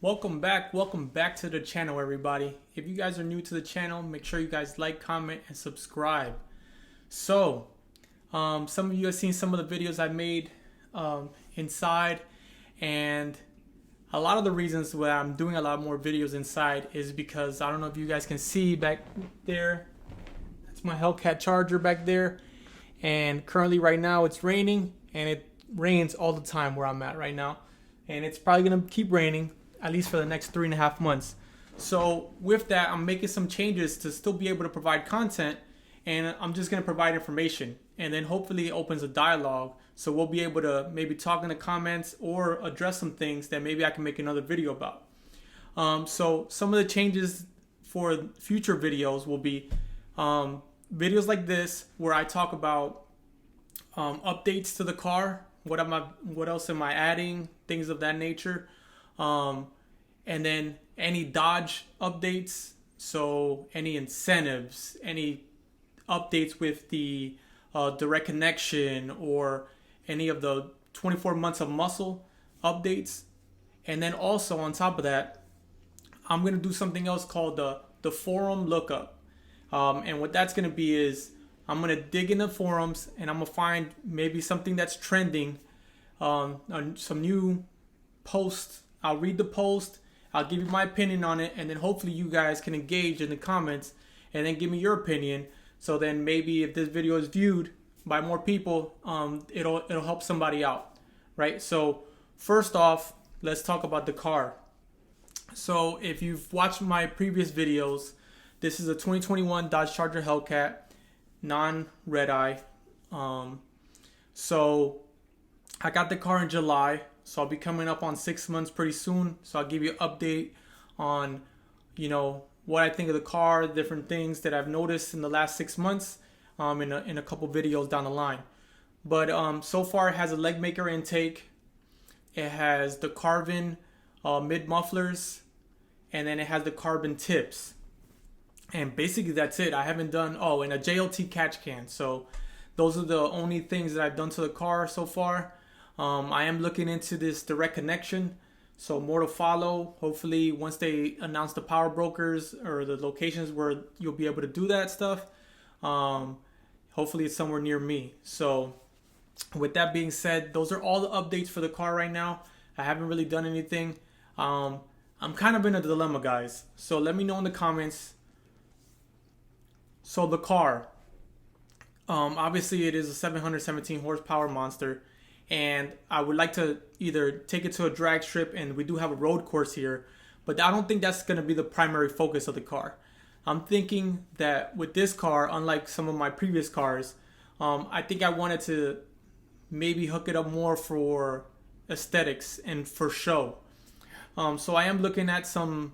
Welcome back to the channel, everybody. If you guys are new to the channel, make sure you guys like, comment, and subscribe. So, some of you have seen some of the videos I made inside, and a lot of the reasons why I'm doing a lot more videos inside is because I don't know if you guys can see back there. That's my Hellcat Charger back there, and currently right now it's raining, and it rains all the time where I'm at right now, and it's probably gonna keep raining at least for the next 3.5 months. So with that, I'm making some changes to still be able to provide content, and I'm just going to provide information, and then hopefully it opens a dialogue, so we'll be able to maybe talk in the comments or address some things that maybe I can make another video about. So some of the changes for future videos will be videos like this where I talk about updates to the car, what else am I adding, things of that nature. And then any Dodge updates, so any incentives, any updates with the direct connection, or any of the 24 months of muscle updates. And then also on top of that, I'm going to do something else called the forum lookup. And what that's going to be is I'm going to dig in the forums, and I'm going to find maybe something that's trending, some new posts. I'll read the post, I'll give you my opinion on it, and then hopefully you guys can engage in the comments and then give me your opinion. So then maybe if this video is viewed by more people, it'll help somebody out, right? So first off, let's talk about the car. So if you've watched my previous videos, this is a 2021 Dodge Charger Hellcat, non-Redeye. So I got the car in July. So I'll be coming up on 6 months pretty soon. So I'll give you an update on, what I think of the car, different things that I've noticed in the last 6 months, in a couple videos down the line. But so far it has a leg maker intake. It has the carbon mid mufflers, and then it has the carbon tips. And basically that's it. I haven't done, and a JLT catch can. So those are the only things that I've done to the car so far. I am looking into this direct connection, so more to follow. Hopefully once they announce the power brokers or the locations where you'll be able to do that stuff, hopefully it's somewhere near me. So with that being said, those are all the updates for the car right now. I haven't really done anything. I'm kind of in a dilemma, guys, so let me know in the comments. So the car, obviously it is a 717 horsepower monster, and I would like to either take it to a drag strip, and we do have a road course here, but I don't think that's going to be the primary focus of the car. I'm thinking that with this car, unlike some of my previous cars, I think I wanted to maybe hook it up more for aesthetics and for show. So I am looking at some,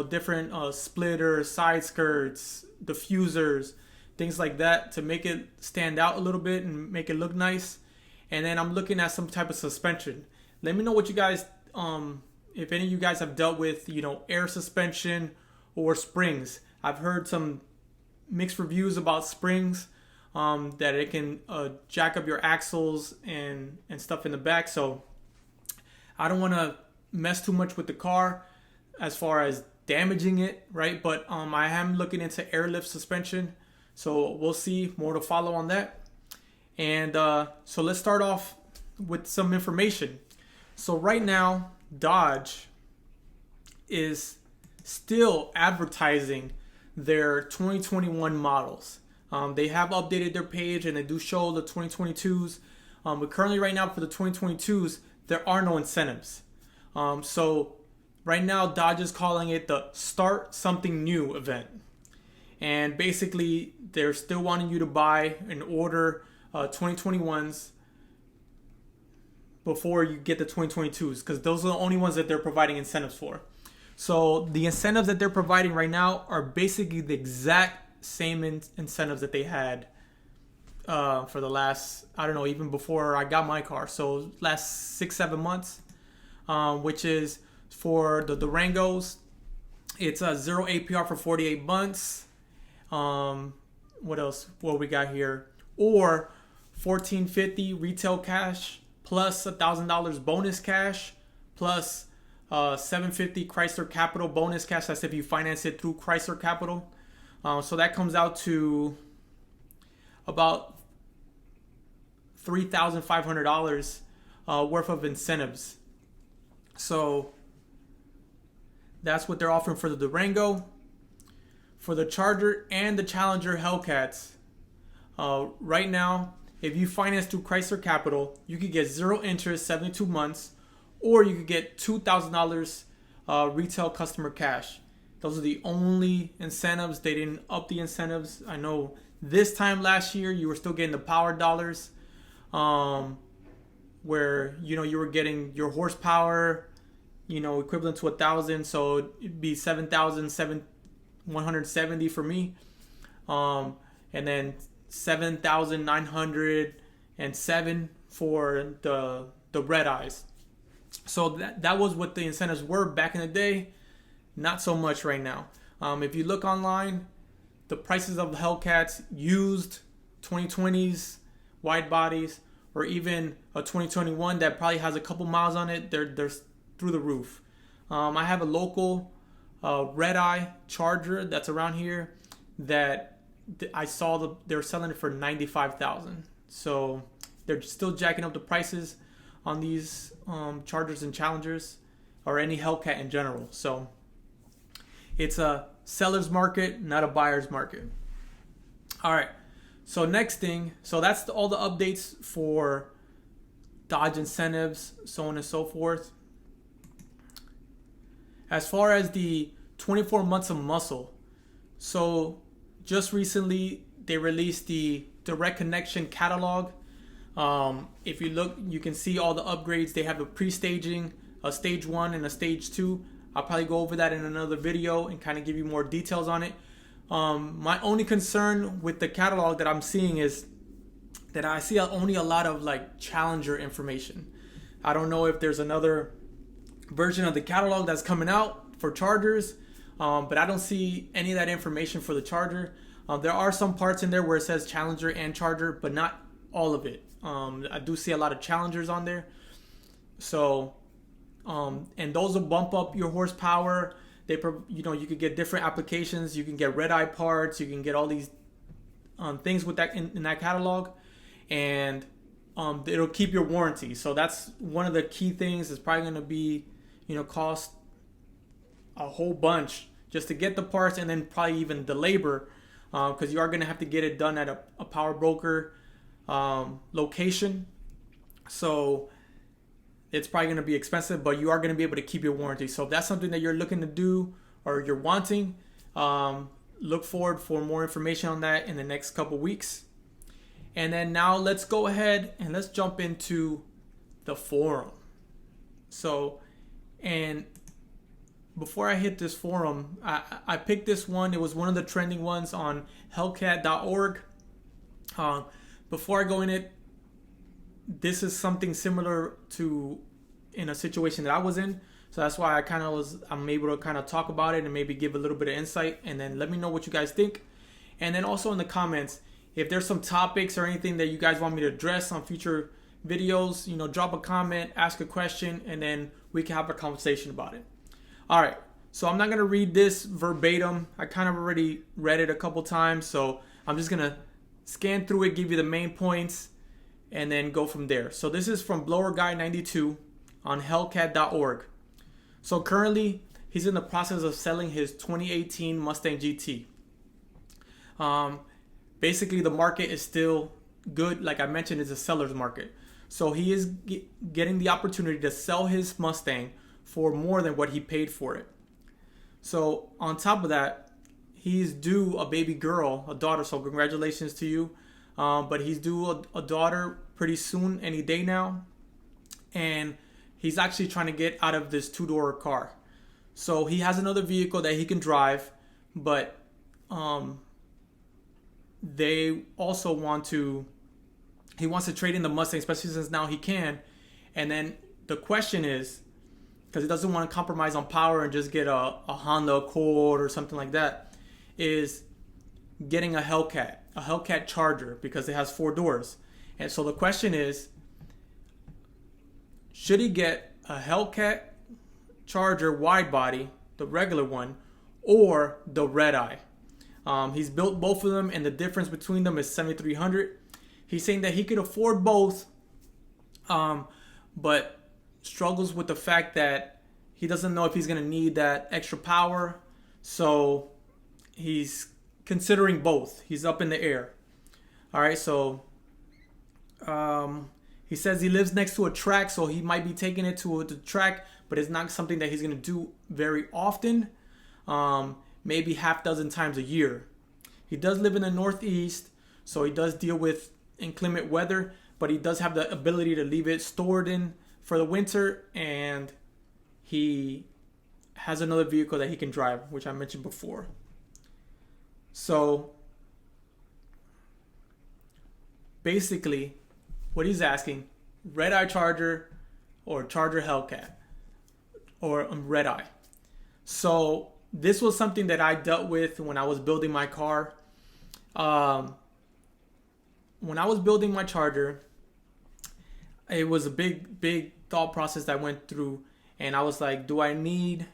different splitters, side skirts, diffusers, things like that to make it stand out a little bit and make it look nice. And then I'm looking at some type of suspension. Let me know what you guys, if any of you guys have dealt with, air suspension or springs. I've heard some mixed reviews about springs, that it can jack up your axles and stuff in the back. So I don't want to mess too much with the car as far as damaging it, right? But I am looking into airlift suspension. So we'll see, more to follow on that. And so let's start off with some information. So right now, Dodge is still advertising their 2021 models. They have updated their page, and they do show the 2022s. But currently right now for the 2022s, there are no incentives. So right now, Dodge is calling it the Start Something New event. And basically, they're still wanting you to buy and order 2021s before you get the 2022s, because those are the only ones that they're providing incentives for. So the incentives that they're providing right now are basically the exact same incentives that they had for the last, I don't know, even before I got my car. So last 6-7 months, which is for the Durangos, it's a 0 APR for 48 months. What else? What we got here? Or $1,450 retail cash plus $1,000 bonus cash plus 750 Chrysler Capital bonus cash. That's if you finance it through Chrysler Capital. So that comes out to about $3,500 worth of incentives. So that's what they're offering for the Durango. For the Charger and the Challenger Hellcats, right now, if you finance through Chrysler Capital, you could get 0 interest, 72 months, or you could get $2,000 retail customer cash. Those are the only incentives. They didn't up the incentives. I know this time last year you were still getting the power dollars, where you were getting your horsepower, equivalent to 1,000. So it'd be 7,170 for me, and then 7,907 for the Redeyes. So that was what the incentives were back in the day. Not so much right now. If you look online, the prices of the Hellcats used 2020s, wide bodies, or even a 2021 that probably has a couple miles on it, they're through the roof. I have a local Redeye Charger that's around here that I saw they're selling it for $95,000. So they're still jacking up the prices on these Chargers and Challengers, or any Hellcat in general. So it's a seller's market, not a buyer's market. All right. So next thing, so that's all the updates for Dodge incentives, so on and so forth. As far as the 24 months of muscle, so just recently they released the direct connection catalog. If you look, you can see all the upgrades. They have a pre-staging, a stage 1 and a stage 2. I'll probably go over that in another video and kind of give you more details on it. My only concern with the catalog that I'm seeing is that I see only a lot of like Challenger information. I don't know if there's another version of the catalog that's coming out for Chargers, but I don't see any of that information for the Charger. There are some parts in there where it says Challenger and Charger, but not all of it. I do see a lot of Challengers on there. So, and those will bump up your horsepower. You could get different applications. You can get Redeye parts. You can get all these things with that in that catalog, and it'll keep your warranty. So that's one of the key things. It's probably going to be, cost a whole bunch just to get the parts, and then probably even the labor, because you are going to have to get it done at a power broker location. So it's probably going to be expensive, but you are going to be able to keep your warranty. So if that's something that you're looking to do or you're wanting, look forward for more information on that in the next couple weeks. And then now let's go ahead and let's jump into the forum. So, and before I hit this forum, I picked this one. It was one of the trending ones on Hellcat.org. Before I go in it, this is something similar to in a situation that I was in. So that's why I'm able to kind of talk about it and maybe give a little bit of insight, and then let me know what you guys think. And then also in the comments, if there's some topics or anything that you guys want me to address on future videos, drop a comment, ask a question, and then we can have a conversation about it. All right. So I'm not going to read this verbatim. I kind of already read it a couple times. So I'm just going to scan through it, give you the main points, and then go from there. So this is from Blower Guy 92 on Hellcat.org. So currently, he's in the process of selling his 2018 Mustang GT. Basically, the market is still good. Like I mentioned, it's a seller's market. So he is getting the opportunity to sell his Mustang for more than what he paid for it. So on top of that, he's due a baby girl, a daughter. So congratulations to you. But he's due a daughter pretty soon, any day now. And he's actually trying to get out of this two-door car. So he has another vehicle that he can drive, but they also he wants to trade in the Mustang, especially since now he can. And then the question is, because he doesn't want to compromise on power and just get a Honda Accord or something like that, is getting a Hellcat Charger, because it has 4 doors. And so the question is, should he get a Hellcat Charger Widebody, the regular one, or the Redeye. He's built both of them, and the difference between them is $7,300. He's saying that he could afford both, but struggles with the fact that he doesn't know if he's going to need that extra power. So he's considering both. He's up in the air. All right, so he says he lives next to a track, so he might be taking it to the track, but it's not something that he's going to do very often. Maybe half dozen times a year. He does live in the Northeast, so he does deal with inclement weather, but he does have the ability to leave it stored in for the winter, and he has another vehicle that he can drive, which I mentioned before. So basically, what he's asking, Redeye Charger or Charger Hellcat or Redeye. So this was something that I dealt with when I was building my car. When I was building my Charger, it was a big thought process that I went through, and I was like, do I need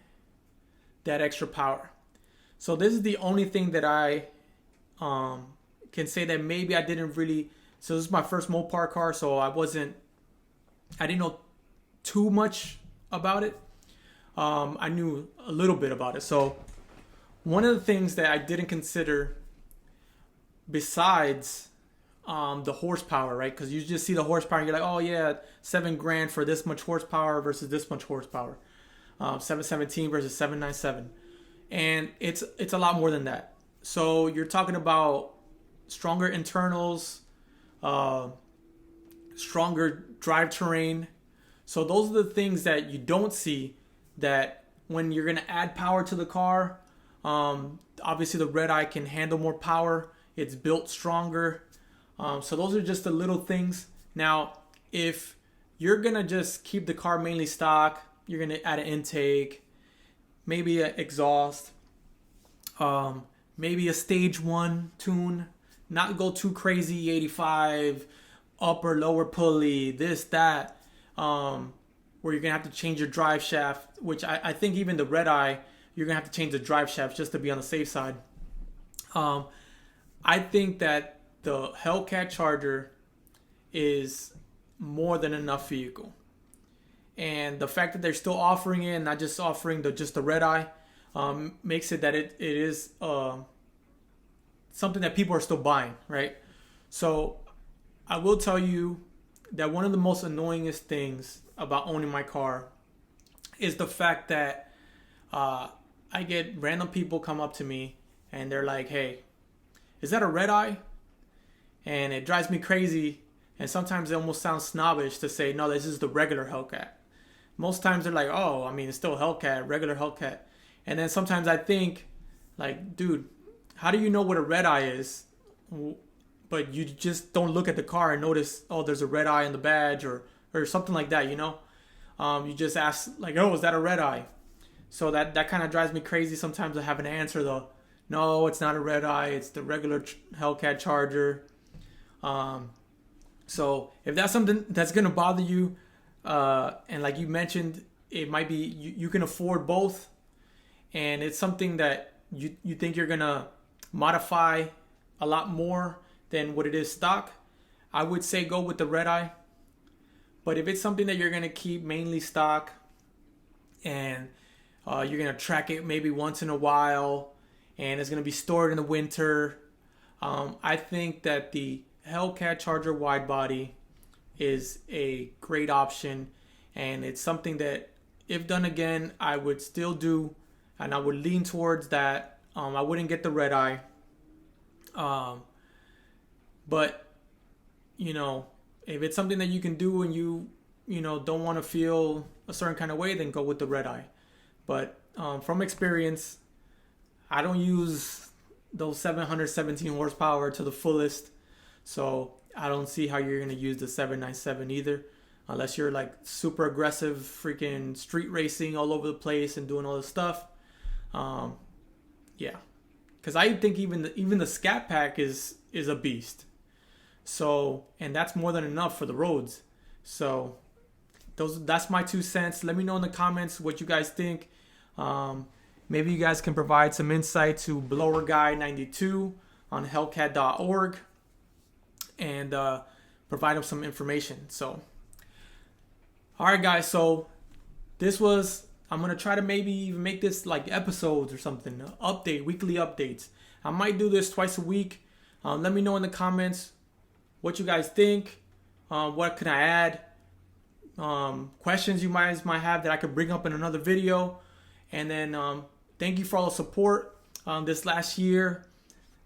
that extra power? So this is the only thing that I can say that maybe I didn't really. So this is my first Mopar car, so I didn't know too much about it. I knew a little bit about it. So one of the things that I didn't consider, besides the horsepower, right? Because you just see the horsepower and you're like, oh yeah, $7,000 for this much horsepower versus this much horsepower, 717 versus 797, and it's a lot more than that. So you're talking about stronger internals, stronger drivetrain. So those are the things that you don't see, that when you're going to add power to the car, obviously the Redeye can handle more power. It's built stronger. So those are just the little things. Now, if you're going to just keep the car mainly stock, you're going to add an intake, maybe an exhaust, maybe a stage 1 tune, not go too crazy, 85, upper, lower pulley, this, that, where you're going to have to change your drive shaft, which I think even the Redeye, you're going to have to change the drive shaft just to be on the safe side. I think that the Hellcat Charger is more than enough vehicle. And the fact that they're still offering it and not just offering just the Redeye makes it that it is something that people are still buying, right? So I will tell you that one of the most annoyingest things about owning my car is the fact that I get random people come up to me and they're like, hey, is that a Redeye? And it drives me crazy. And sometimes it almost sounds snobbish to say, no, this is the regular Hellcat. Most times they're like, oh, I mean, it's still Hellcat, regular Hellcat. And then sometimes I think, like, dude, how do you know what a Redeye is, but you just don't look at the car and notice, oh, there's a Redeye in the badge or something like that, you know? You just ask, like, oh, is that a Redeye? So that kind of drives me crazy. Sometimes I have an answer, though. No, it's not a Redeye. It's the regular Hellcat Charger. So if that's something that's going to bother you, and like you mentioned, it might be you can afford both, and it's something that you think you're going to modify a lot more than what it is stock, I would say go with the Redeye. But if it's something that you're going to keep mainly stock, and you're going to track it maybe once in a while, and it's going to be stored in the winter, I think that the Hellcat Charger Widebody is a great option, and it's something that, if done again, I would still do, and I would lean towards that. I wouldn't get the Redeye, but you know, if it's something that you can do and you don't want to feel a certain kind of way, then go with the Redeye. But from experience, I don't use those 717 horsepower to the fullest. So I don't see how you're going to use the 797 either, unless you're like super aggressive, freaking street racing all over the place and doing all this stuff. Yeah, because I think even the Scat Pack is a beast. So, and that's more than enough for the roads. So that's my 2 cents. Let me know in the comments what you guys think. Maybe you guys can provide some insight to Blower Guy 92 on Hellcat.org and provide them some information. So, all right, guys. So I'm gonna try to maybe even make this like episodes or something, weekly updates. I might do this twice a week. Let me know in the comments what you guys think. What can I add? Questions you guys might have that I could bring up in another video. And then thank you for all the support. This last year,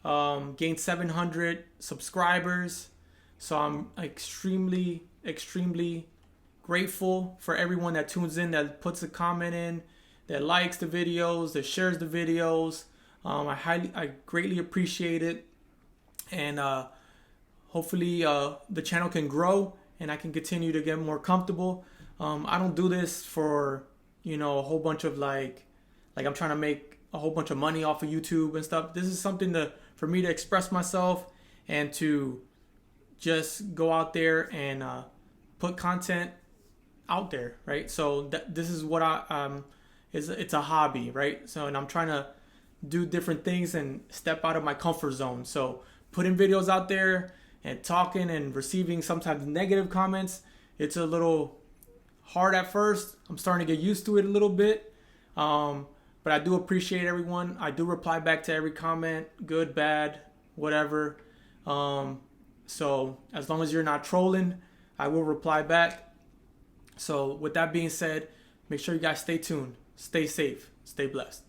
gained 700 subscribers. So I'm extremely grateful for everyone that tunes in, that puts a comment in, that likes the videos, that shares the videos. I greatly appreciate it. And hopefully the channel can grow and I can continue to get more comfortable. I don't do this for, a whole bunch of like I'm trying to make a whole bunch of money off of YouTube and stuff. This is something for me to express myself and to just go out there and put content out there, right? So this is what it's a hobby, right? So, and I'm trying to do different things and step out of my comfort zone. So putting videos out there and talking and receiving sometimes negative comments, it's a little hard at first. I'm starting to get used to it a little bit. But I do appreciate everyone. I do reply back to every comment, good, bad, whatever. So as long as you're not trolling, I will reply back. So with that being said, make sure you guys stay tuned, stay safe, stay blessed.